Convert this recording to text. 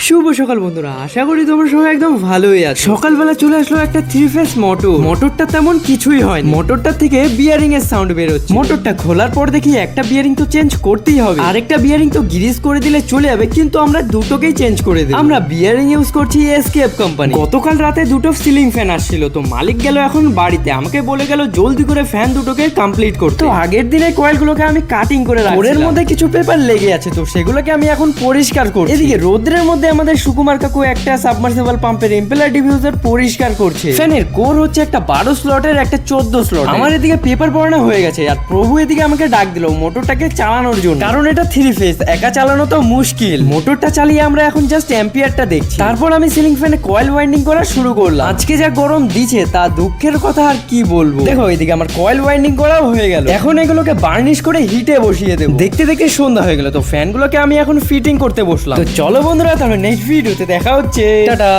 শুভ সকাল বন্ধুরা, আশা করি তোমরা সবাই একদম ভালোই আছো। সকালবেলা চলে আসলো একটা 3 ফেজ মোটর। মোটরটা তেমন কিছুই হয়, মোটরটা থেকে বিয়ারিং এর সাউন্ড বের হচ্ছে। মোটরটা খোলার পর দেখি একটা বিয়ারিং তো চেঞ্জ করতেই হবে, আরেকটা বিয়ারিং তো গ্রিস করে দিলে চলে যাবে, কিন্তু আমরা দুটোকেই চেঞ্জ করে দিই। আমরা বিয়ারিং ইউজ করছি এসকেপ কোম্পানি। গতকাল রাতে দুটো সিলিং ফ্যান আসছিল, তো মালিক গেল এখন বাড়িতে, আমাকে বলে গেল জলদি করে ফ্যান দুটোকে কমপ্লিট করতে। তো আগের দিনে কয়েলগুলোকে আমি কাটিং করে রাখছি, ওর মধ্যে কিছু পেপার লেগে আছে, তো সেগুলোকে আমি এখন পরিষ্কার করছি। এদিকে রোদ্রের মধ্যে আমাদের সুকুমার কাকু একটা সাবমার্সিবল পাম্পের ইম্পেলার ডিফিউজার পরিষ্কার করছে। ফ্যানের কোর হচ্ছে একটা 12 স্লটের, একটা 14 স্লট। আমার এদিকে পেপার পড়ানো হয়ে গেছে, আর প্রভু এদিকে আমাকে ডাক দিল মোটরটাকে চালানোর জন্য, কারণ এটা 3 ফেজ, একা চালানো তো মুশকিল। মোটরটা চালিয়ে আমরা এখন জাস্ট অ্যাম্পিয়ারটা দেখছি। তারপর আমি সিলিং ফ্যানে কয়েল ওয়াইন্ডিং করা শুরু করলাম। আজকে যা গরম দিছে তা দুঃখের কথা আর কি বলবো। দেখো এদিকে আমার কয়েল ওয়াইন্ডিং করাও হয়ে গেল, এখন এগুলোকে বার্নিশ করে হিটে বসিয়ে দেবো। দেখতে দেখতে সন্ধ্যা হয়ে গেল, তো ফ্যানগুলোকে আমি এখন ফিটিং করতে বসলাম। তো চলো বন্ধুরা, তাহলে নেক্সট ভিডিওতে দেখা হচ্ছে, টাটা।